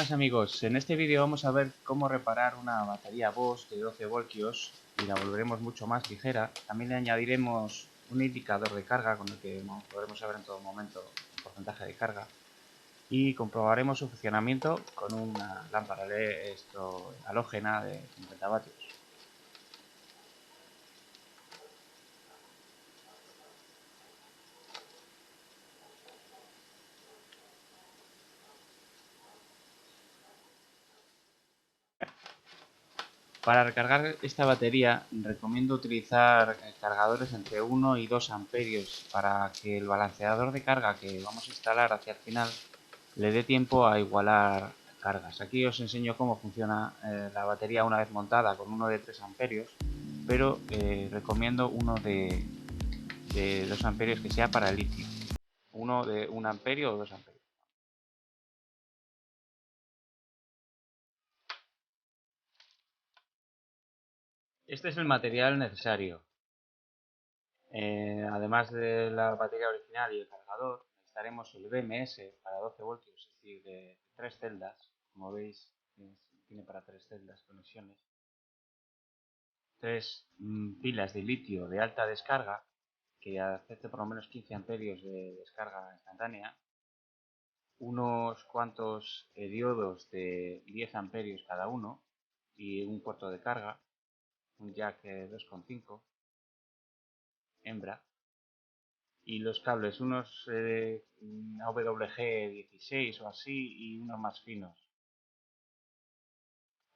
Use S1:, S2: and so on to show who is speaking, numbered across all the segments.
S1: Buenas amigos, en este vídeo vamos a ver cómo reparar una batería Bosch de 12 voltios y la volveremos mucho más ligera. También le añadiremos un indicador de carga con el que podremos saber en todo momento el porcentaje de carga y comprobaremos su funcionamiento con una lámpara LED halógena de 50 vatios. Para recargar esta batería recomiendo utilizar cargadores entre 1 y 2 amperios para que el balanceador de carga que vamos a instalar hacia el final le dé tiempo a igualar cargas. Aquí os enseño cómo funciona la batería una vez montada con uno de 3 amperios, pero recomiendo uno de 2 amperios que sea para el litio. Uno de 1 amperio o 2 amperios. Este es el material necesario. Además de la batería original y el cargador, necesitaremos el BMS para 12 voltios, es decir, de 3 celdas. Como veis, tiene para 3 celdas conexiones. 3 pilas de litio de alta descarga, que acepte por lo menos 15 amperios de descarga instantánea. Unos cuantos diodos de 10 amperios cada uno y un puerto de carga. Un jack 2,5 hembra. Y los cables, unos AWG16 o así y unos más finos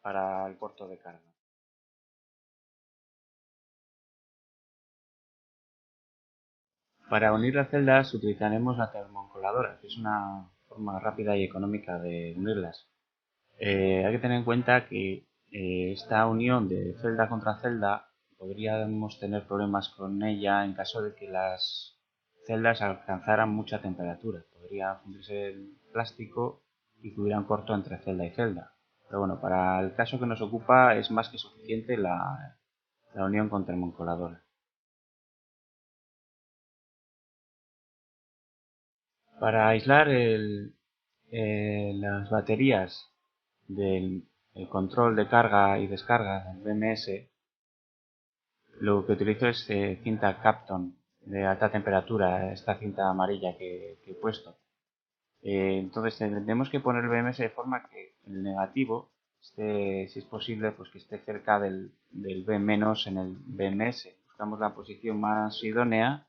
S1: para el puerto de carga. Para unir las celdas utilizaremos la termocoladora, que es una forma rápida y económica de unirlas. Hay que tener en cuenta que esta unión de celda contra celda podríamos tener problemas con ella en caso de que las celdas alcanzaran mucha temperatura. Podría fundirse el plástico y que hubiera un corto entre celda y celda. Pero bueno, para el caso que nos ocupa es más que suficiente la unión con termocoladora. Para aislar las baterías del control de carga y descarga del BMS, lo que utilizo es cinta Kapton de alta temperatura, esta cinta amarilla que he puesto. Entonces tenemos que poner el BMS de forma que el negativo esté, si es posible, pues que esté cerca del B- en el BMS. Buscamos la posición más idónea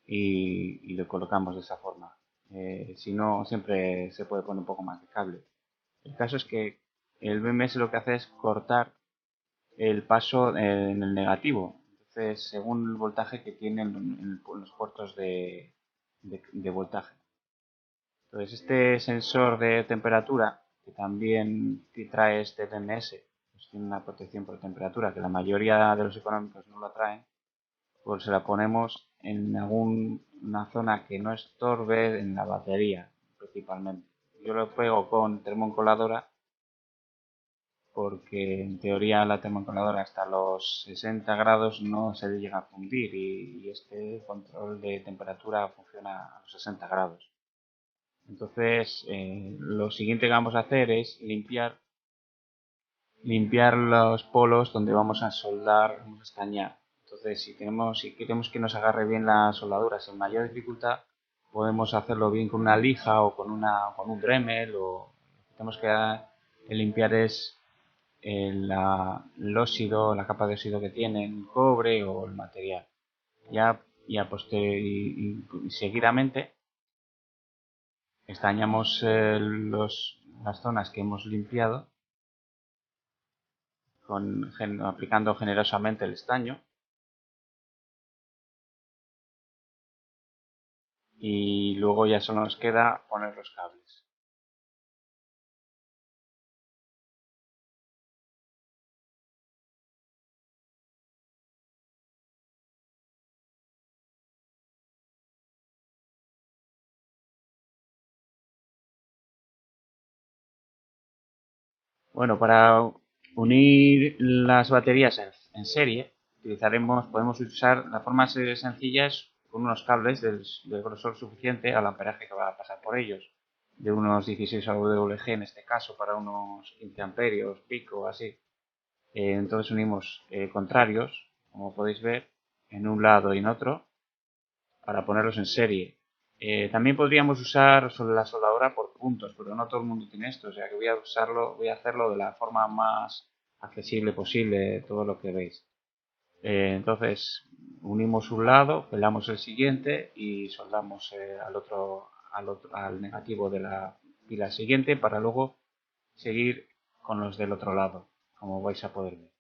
S1: y lo colocamos de esa forma. Si no, siempre se puede poner un poco más de cable. El caso es que el BMS lo que hace es cortar el paso en el negativo. Entonces, según el voltaje que tienen en los puertos de voltaje. Entonces, este sensor de temperatura, que también trae este BMS, pues tiene una protección por temperatura, que la mayoría de los económicos no lo traen, pues se la ponemos en alguna zona que no estorbe en la batería, principalmente. Yo lo pego con termocoladora porque en teoría la termocoladora hasta los 60 grados no se llega a fundir y este control de temperatura funciona a los 60 grados. Entonces lo siguiente que vamos a hacer es limpiar los polos donde vamos a soldar, vamos a escañar. Entonces si queremos que nos agarre bien la soldadura sin mayor dificultad, podemos hacerlo bien con una lija o con un Dremel, o lo que tenemos que limpiar es el óxido, la capa de óxido que tiene el cobre o el material. Ya y seguidamente estañamos las zonas que hemos limpiado aplicando generosamente el estaño, y luego ya solo nos queda poner los cables. Bueno, para unir las baterías en serie, podemos usar la forma sencilla es con unos cables del grosor suficiente al amperaje que va a pasar por ellos. de unos 16 AWG en este caso para unos 15 amperios, pico, así. Entonces unimos contrarios, como podéis ver, en un lado y en otro, para ponerlos en serie. También podríamos usar la soldadura por puntos, pero no todo el mundo tiene esto, o sea que voy a hacerlo de la forma más accesible posible, todo lo que veis. Entonces unimos un lado, pelamos el siguiente y soldamos al negativo de la pila siguiente para luego seguir con los del otro lado, como vais a poder ver.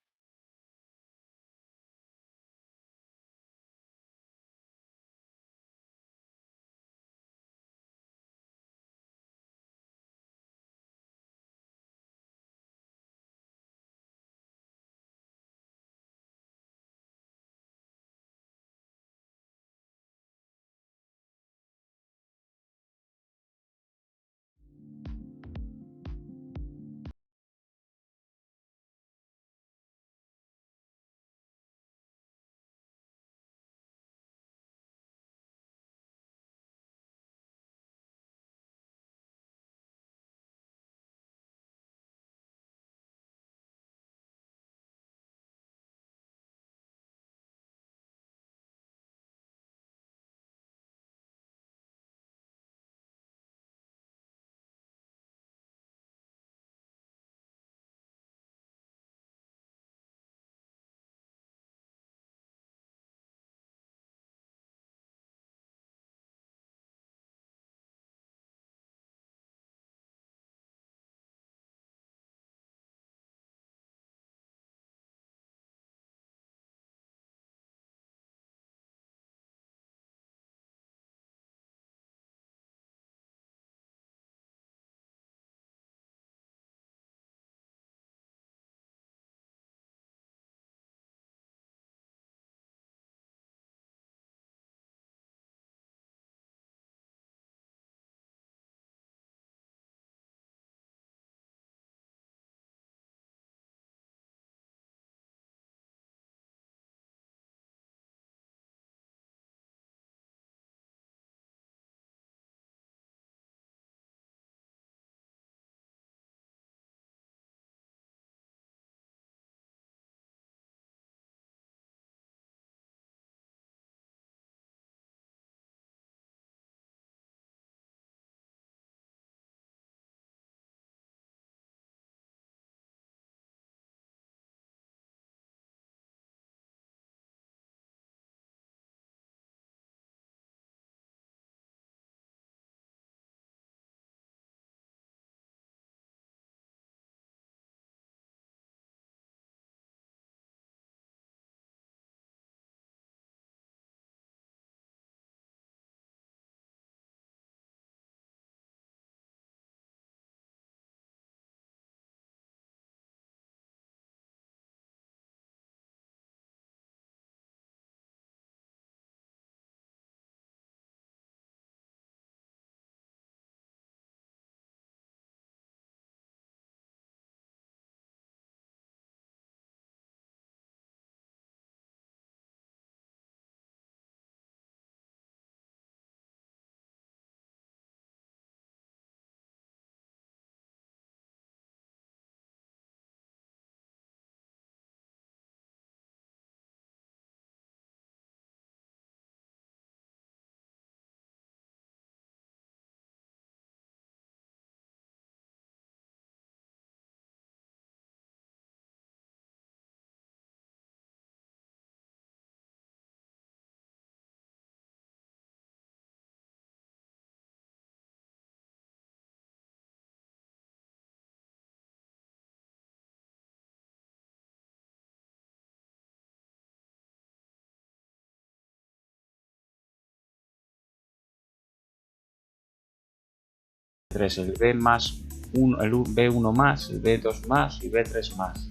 S1: El B más 1, el B1 más, el B2 más y B3 más.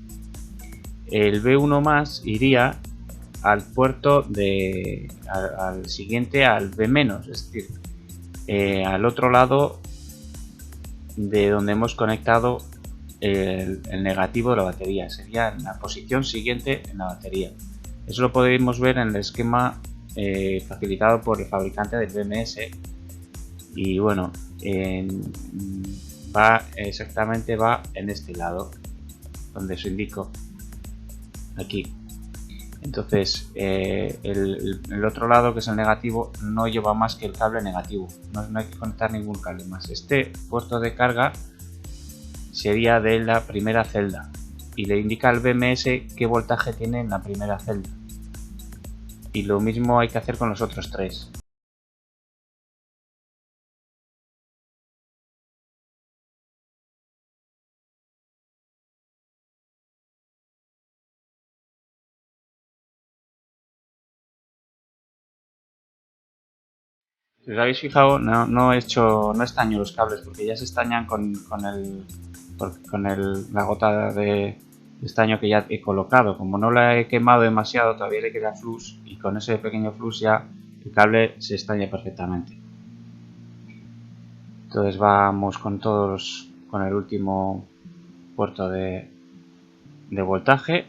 S1: El B1 más iría al puerto al siguiente al B menos, es decir, al otro lado de donde hemos conectado el negativo de la batería, sería en la posición siguiente en la batería. Eso lo podemos ver en el esquema facilitado por el fabricante del BMS. Y bueno, exactamente va en este lado donde os indico aquí. Entonces el otro lado, que es el negativo, no lleva más que el cable negativo, no hay que conectar ningún cable más. Este puerto de carga sería de la primera celda y le indica al BMS qué voltaje tiene en la primera celda, y lo mismo hay que hacer con los otros tres. Si os habéis fijado, no estaño los cables, porque ya se estañan con la gota de estaño que ya he colocado. Como no la he quemado demasiado, todavía le queda flux, y con ese pequeño flux ya el cable se estaña perfectamente. Entonces vamos con el último puerto de voltaje,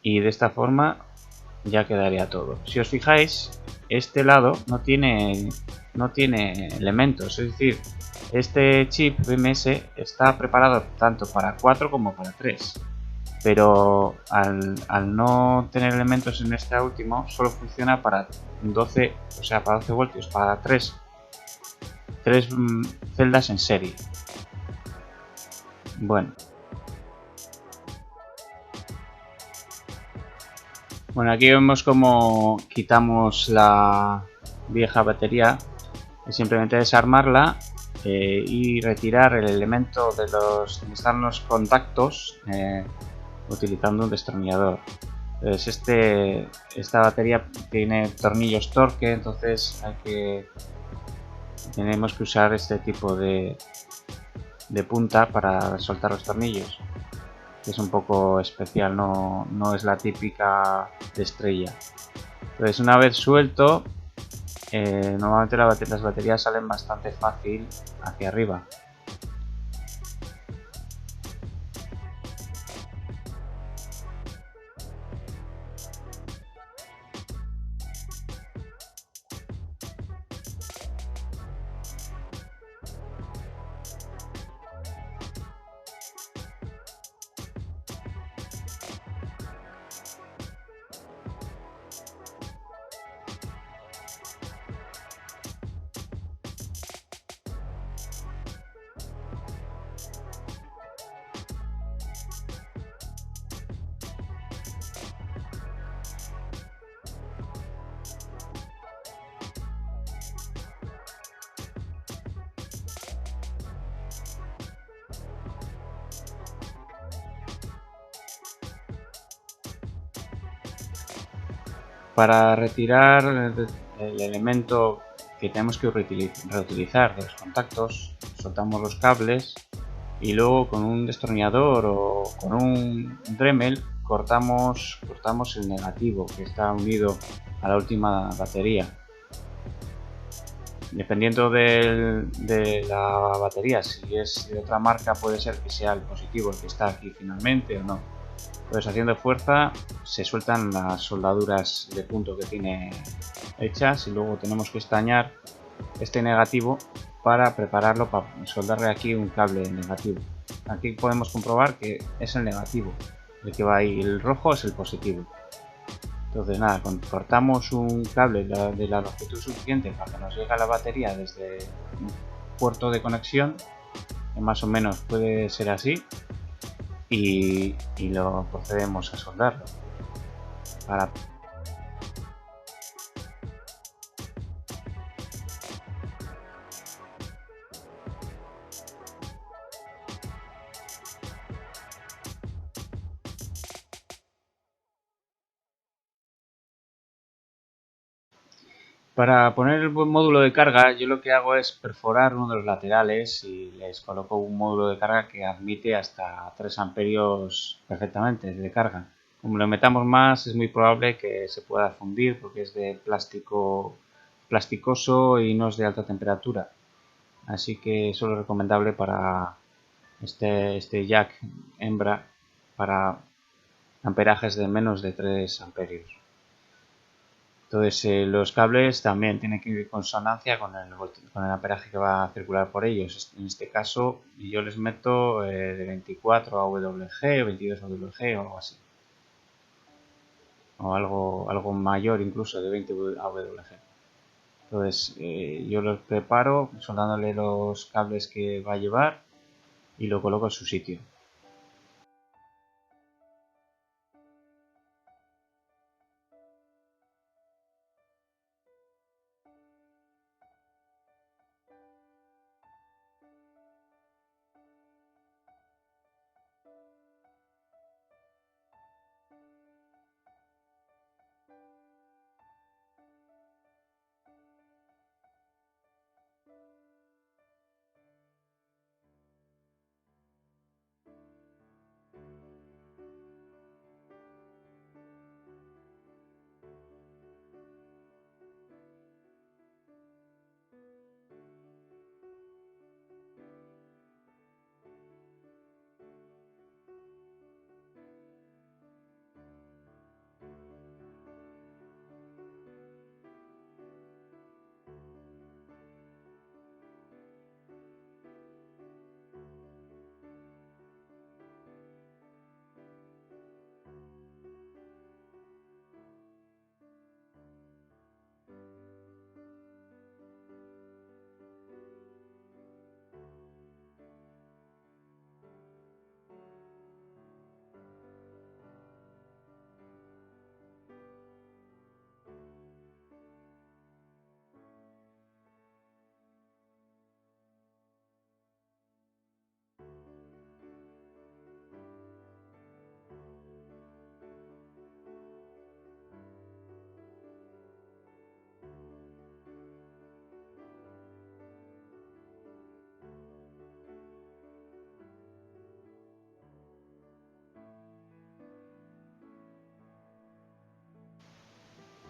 S1: y de esta forma ya quedaría todo. Si os fijáis, este lado no tiene elementos, es decir, este chip BMS está preparado tanto para 4 como para 3, pero al no tener elementos en este último, solo funciona para 12, o sea, para 12 voltios, para 3 celdas en serie. Bueno, aquí vemos cómo quitamos la vieja batería. Es simplemente desarmarla y retirar el elemento de donde están los contactos utilizando un destornillador. Entonces esta batería tiene tornillos Torque, entonces tenemos que usar este tipo de punta para soltar los tornillos. Es un poco especial, no es la típica de estrella. Entonces, una vez suelto, normalmente las baterías salen bastante fácil hacia arriba. Para retirar el elemento que tenemos que reutilizar de los contactos, soltamos los cables y luego con un destornillador o con un Dremel cortamos el negativo que está unido a la última batería. Dependiendo de la batería, si es de otra marca, puede ser que sea el positivo el que está aquí finalmente o no. Pues haciendo fuerza se sueltan las soldaduras de punto que tiene hechas, y luego tenemos que estañar este negativo para prepararlo para soldarle aquí un cable negativo. Aquí podemos comprobar que es el negativo el que va ahí, el rojo es el positivo. Entonces nada, cortamos un cable de la longitud suficiente para que nos llegue a la batería desde un puerto de conexión, que más o menos puede ser así, y lo procedemos a soldarlo. Para poner el módulo de carga, yo lo que hago es perforar uno de los laterales y les coloco un módulo de carga que admite hasta 3 amperios perfectamente de carga. Como lo metamos más, es muy probable que se pueda fundir porque es de plástico plasticoso y no es de alta temperatura. Así que eso es recomendable para este jack hembra para amperajes de menos de 3 amperios. Entonces los cables también tienen que ir en consonancia con el amperaje que va a circular por ellos. En este caso yo les meto de 24 AWG o 22 AWG o algo así. O algo mayor incluso de 20 AWG. Entonces yo los preparo soldándole los cables que va a llevar y lo coloco en su sitio.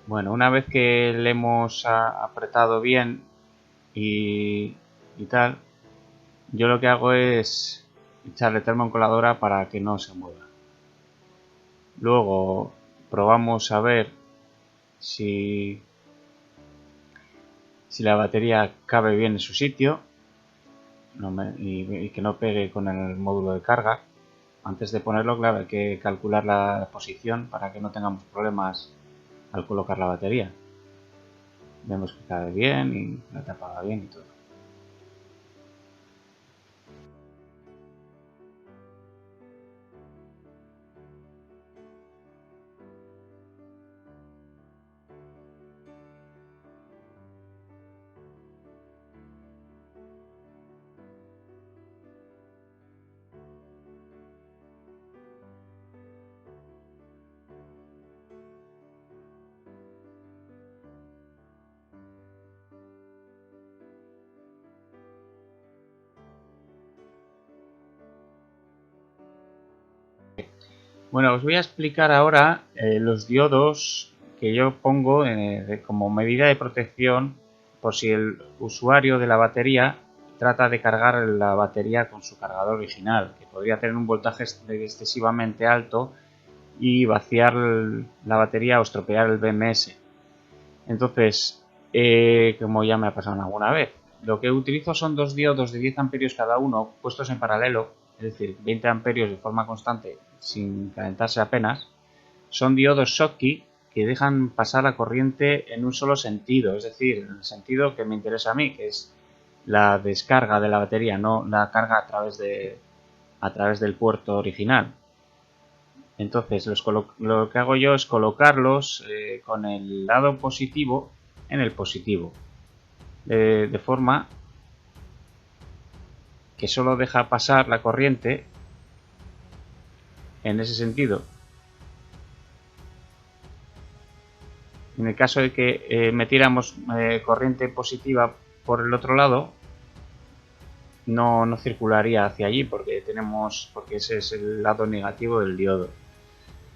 S1: Bueno, una vez que le hemos apretado bien y tal, yo lo que hago es echarle termocoladora para que no se mueva. Luego probamos a ver si la batería cabe bien en su sitio y que no pegue con el módulo de carga. Antes de ponerlo, claro, hay que calcular la posición para que no tengamos problemas al colocar la batería. Vemos que cabe bien y la tapa va bien y todo. Bueno, os voy a explicar ahora los diodos que yo pongo como medida de protección por si el usuario de la batería trata de cargar la batería con su cargador original, que podría tener un voltaje excesivamente alto y vaciar la batería o estropear el BMS. Entonces, como ya me ha pasado alguna vez, lo que utilizo son dos diodos de 10 amperios cada uno puestos en paralelo, es decir, 20 amperios de forma constante sin calentarse apenas. Son diodos Schottky que dejan pasar la corriente en un solo sentido, es decir, en el sentido que me interesa a mí, que es la descarga de la batería, no la carga a través del puerto original. Entonces lo que hago yo es colocarlos con el lado positivo en el positivo, de forma que solo deja pasar la corriente en ese sentido. En el caso de que metiéramos corriente positiva por el otro lado, no circularía hacia allí porque ese es el lado negativo del diodo.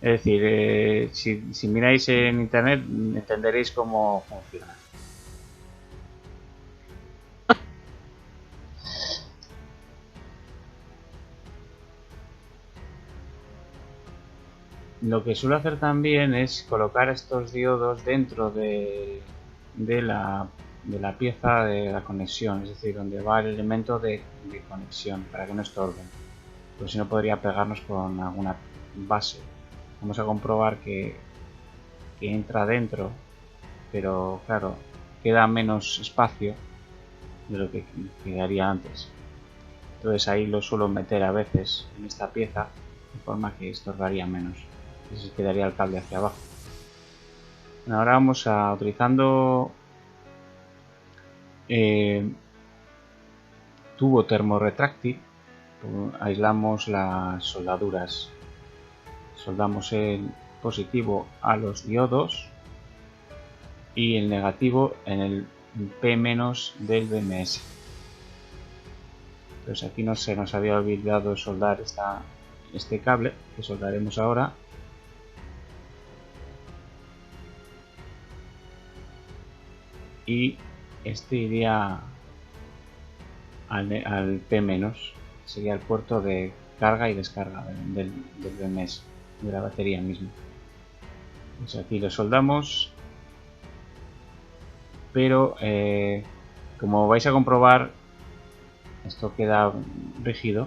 S1: Es decir, si miráis en internet entenderéis cómo funciona. lo que suelo hacer también es colocar estos diodos dentro de la pieza de la conexión, es decir, donde va el elemento de conexión, para que no estorben, pues si no podría pegarnos con alguna base. Vamos a comprobar que entra dentro, pero claro, queda menos espacio de lo que quedaría antes. Entonces ahí lo suelo meter a veces en esta pieza, de forma que estorbaría menos y se quedaría el cable hacia abajo. Bueno, ahora vamos a utilizando tubo termorretráctil, aislamos las soldaduras, soldamos el positivo a los diodos y el negativo en el P- del BMS. Entonces aquí no se nos había olvidado soldar este cable que soldaremos ahora. Y este iría al P-, sería el puerto de carga y descarga del BMS, de la batería misma. Pues aquí lo soldamos, pero como vais a comprobar, esto queda rígido.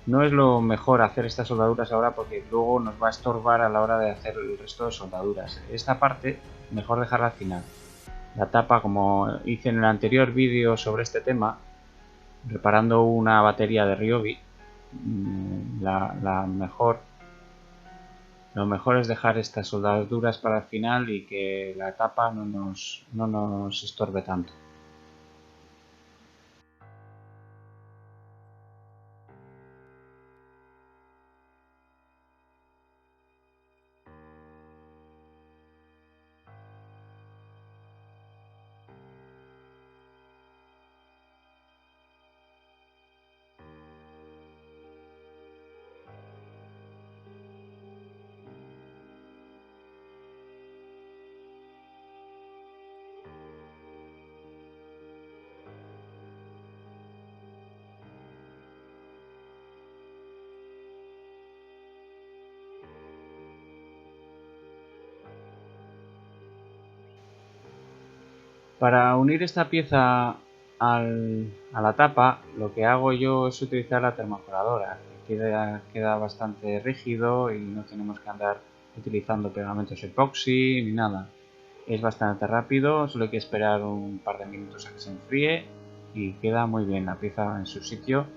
S1: No es lo mejor hacer estas soldaduras ahora porque luego nos va a estorbar a la hora de hacer el resto de soldaduras. Esta parte mejor dejarla al final. La tapa, como hice en el anterior vídeo sobre este tema, reparando una batería de Ryobi, lo mejor es dejar estas soldaduras para el final y que la tapa no nos estorbe tanto. Para unir esta pieza a la tapa, lo que hago yo es utilizar la termoforadora, que queda bastante rígido y no tenemos que andar utilizando pegamentos epoxi ni nada. Es bastante rápido, solo hay que esperar un par de minutos a que se enfríe y queda muy bien la pieza en su sitio.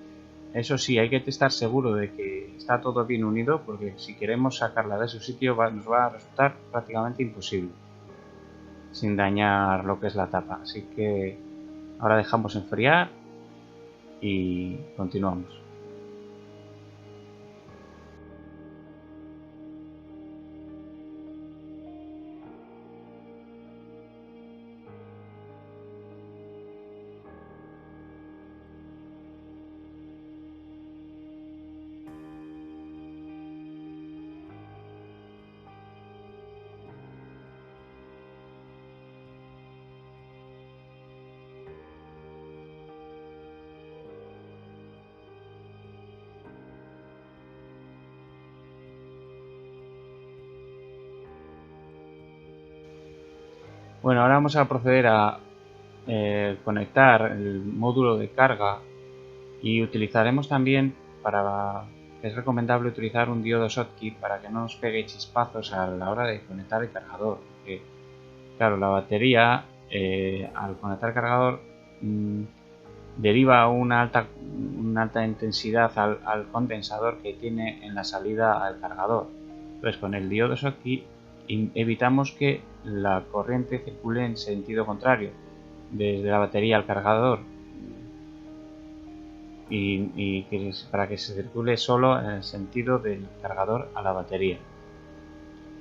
S1: Eso sí, hay que estar seguro de que está todo bien unido, porque si queremos sacarla de su sitio nos va a resultar prácticamente imposible, sin dañar lo que es la tapa. Así que ahora dejamos enfriar y continuamos. Bueno, ahora vamos a proceder a conectar el módulo de carga y utilizaremos también, es recomendable utilizar un diodo Schottky para que no nos pegue chispazos a la hora de conectar el cargador. Porque, claro, la batería al conectar el cargador deriva una alta intensidad al condensador que tiene en la salida al cargador. Entonces, con el diodo Schottky evitamos que la corriente circule en sentido contrario, desde la batería al cargador, y para que se circule solo en el sentido del cargador a la batería.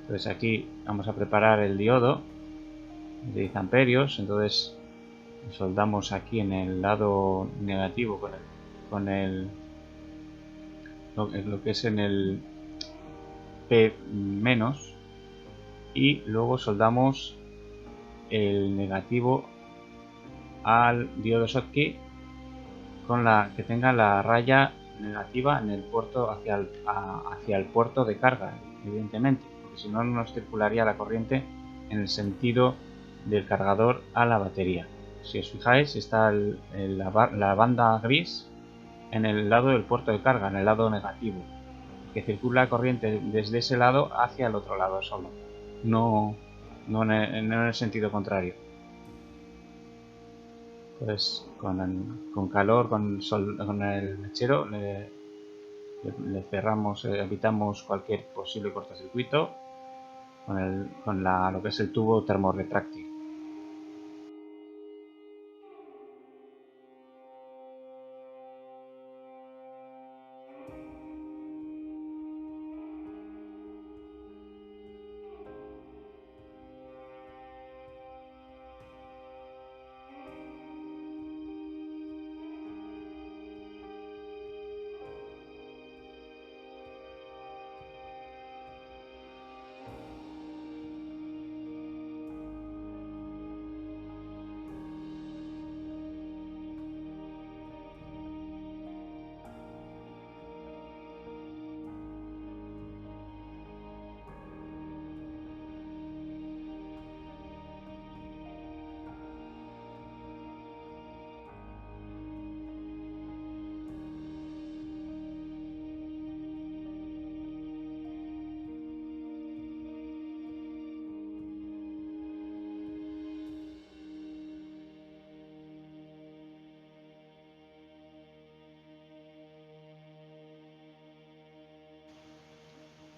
S1: Entonces aquí vamos a preparar el diodo de 10 amperios, entonces soldamos aquí en el lado negativo lo que es en el P-, y luego soldamos el negativo al diodo Schottky con la que tenga la raya negativa en el puerto hacia el puerto de carga, evidentemente, si no, no nos circularía la corriente en el sentido del cargador a la batería. Si os fijáis, está la banda gris en el lado del puerto de carga, en el lado negativo, que circula la corriente desde ese lado hacia el otro lado solo, no en el sentido contrario. Pues con calor, con el mechero le cerramos, evitamos cualquier posible cortocircuito con lo que es el tubo termorretráctil.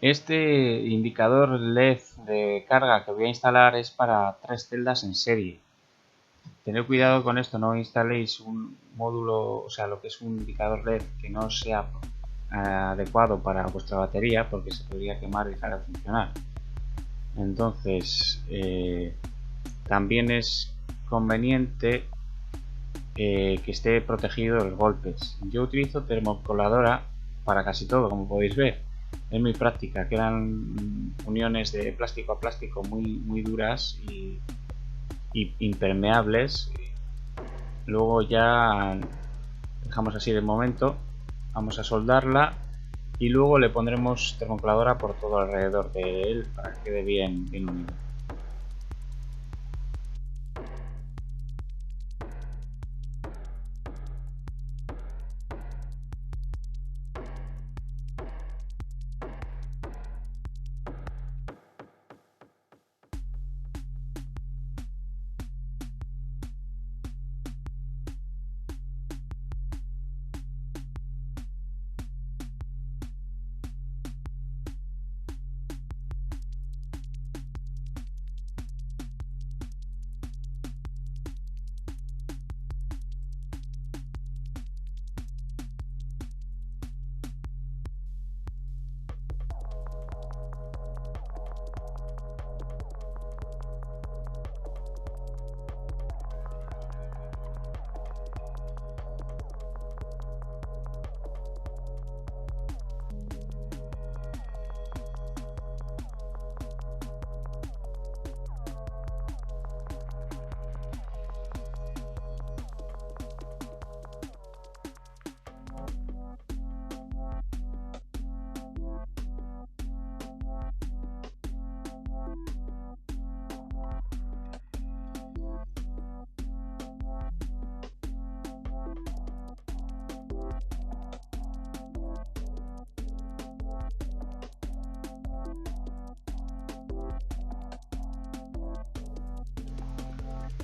S1: Este indicador LED de carga que voy a instalar es para 3 celdas en serie. Tened cuidado con esto, no instaléis un módulo, o sea, lo que es un indicador LED que no sea adecuado para vuestra batería, porque se podría quemar y dejar de funcionar. Entonces, también es conveniente que esté protegido de los golpes. Yo utilizo termocoladora para casi todo, como podéis ver. Es muy práctica, quedan uniones de plástico a plástico muy duras y impermeables. Luego ya dejamos así de momento, vamos a soldarla y luego le pondremos termocoladora por todo alrededor de él para que quede bien unido.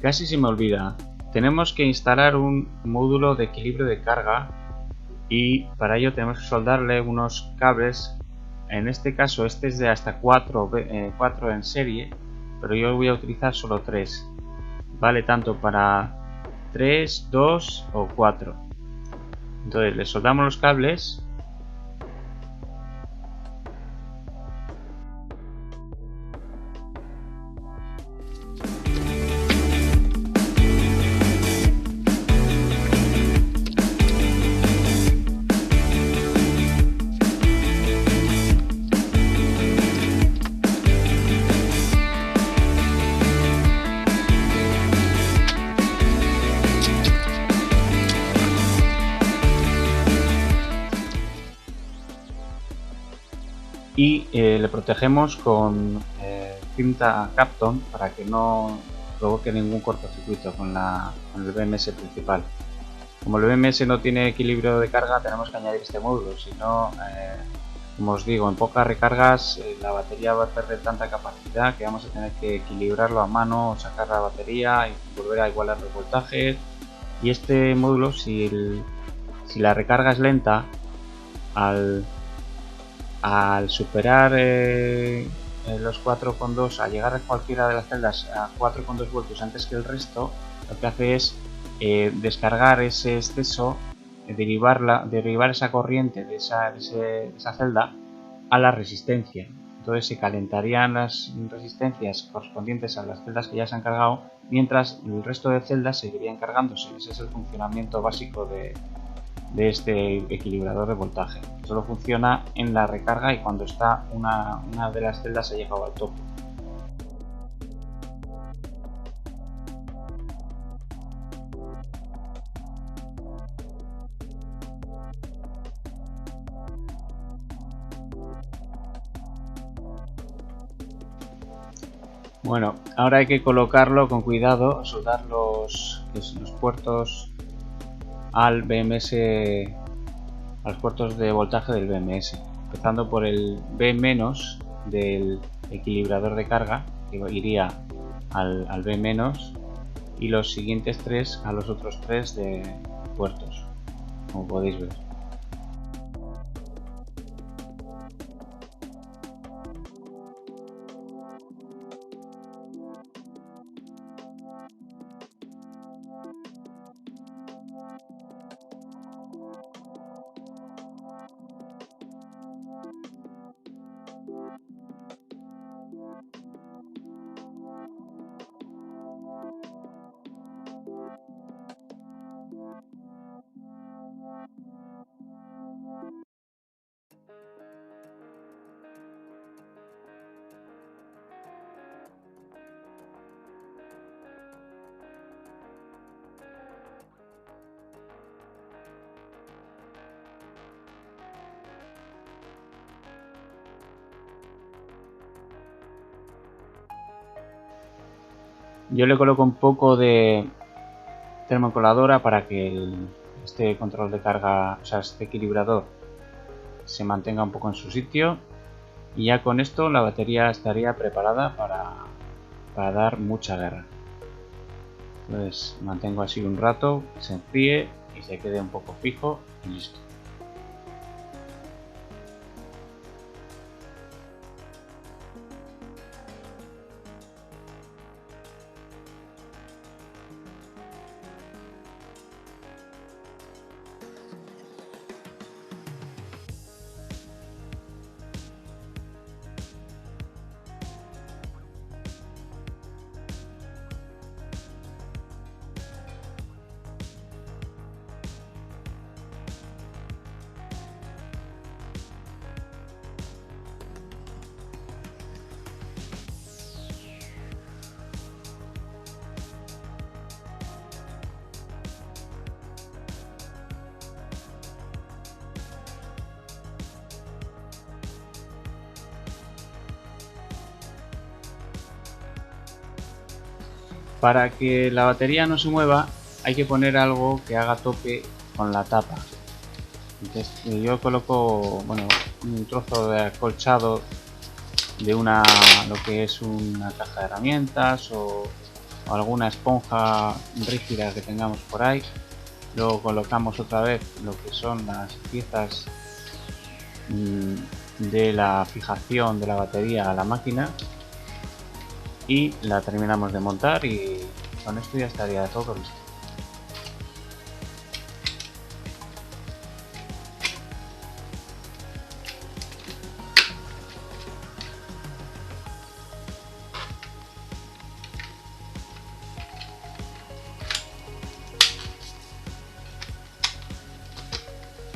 S1: Casi se me olvida, tenemos que instalar un módulo de equilibrio de carga y para ello tenemos que soldarle unos cables. En este caso este es de hasta 4 en serie, pero yo voy a utilizar solo 3. Vale tanto para 3, 2 o 4. Entonces le soldamos los cables. y le protegemos con cinta Kapton para que no provoque ningún cortocircuito con el BMS principal. Como el BMS no tiene equilibrio de carga, tenemos que añadir este módulo, si no, como os digo, en pocas recargas la batería va a perder tanta capacidad que vamos a tener que equilibrarlo a mano, sacar la batería y volver a igualar los voltajes. Y este módulo, si la recarga es lenta, al superar los 4,2, al llegar a cualquiera de las celdas a 4,2 voltios antes que el resto, lo que hace es descargar ese exceso, derivar esa corriente de esa celda a la resistencia. Entonces se calentarían las resistencias correspondientes a las celdas que ya se han cargado, mientras el resto de celdas seguirían cargándose. Ese es el funcionamiento básico de este equilibrador de voltaje. Solo funciona en la recarga y cuando está una de las celdas ha llegado al tope. Bueno, ahora hay que colocarlo con cuidado, soldar los puertos al BMS, a los puertos de voltaje del BMS, empezando por el B- del equilibrador de carga, que iría al B- y los siguientes 3 a los otros 3 de puertos, como podéis ver. Yo le coloco un poco de termocoladora para que este control de carga, o sea, este equilibrador se mantenga un poco en su sitio, y ya con esto la batería estaría preparada para dar mucha guerra. Entonces mantengo así un rato, se enfríe y se quede un poco fijo y listo. Para que la batería no se mueva hay que poner algo que haga tope con la tapa. Entonces, yo coloco, bueno, un trozo de acolchado de lo que es una caja de herramientas o alguna esponja rígida que tengamos por ahí. Luego colocamos otra vez lo que son las piezas de la fijación de la batería a la máquina y la terminamos de montar, y con esto ya estaría todo listo.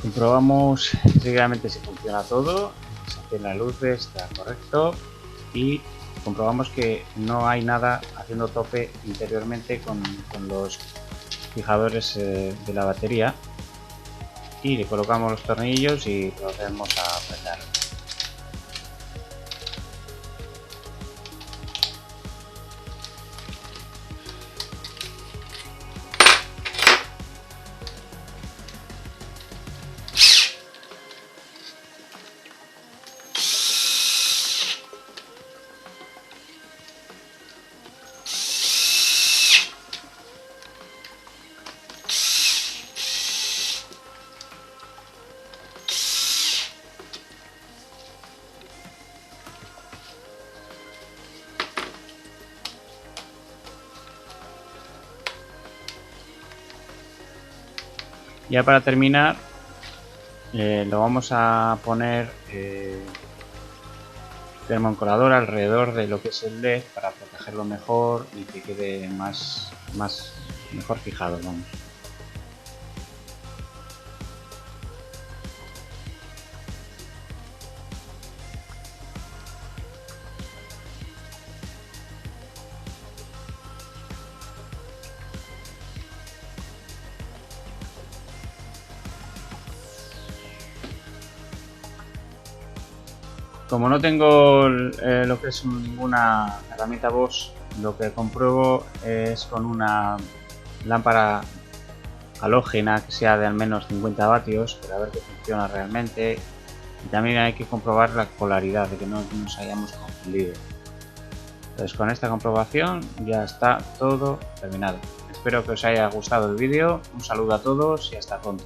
S1: Comprobamos seguidamente si funciona todo, si la luz está correcto y comprobamos que no hay nada haciendo tope interiormente con los fijadores de la batería, y le colocamos los tornillos y procedemos a apretar. Ya para terminar, lo vamos a poner termoencolador alrededor de lo que es el LED para protegerlo mejor y que quede mejor fijado, vamos. Como no tengo lo que es ninguna herramienta Bosch, lo que compruebo es con una lámpara halógena que sea de al menos 50 vatios para ver que funciona realmente, y también hay que comprobar la polaridad, de que no nos hayamos confundido. Entonces con esta comprobación ya está todo terminado. Espero que os haya gustado el vídeo, un saludo a todos y hasta pronto.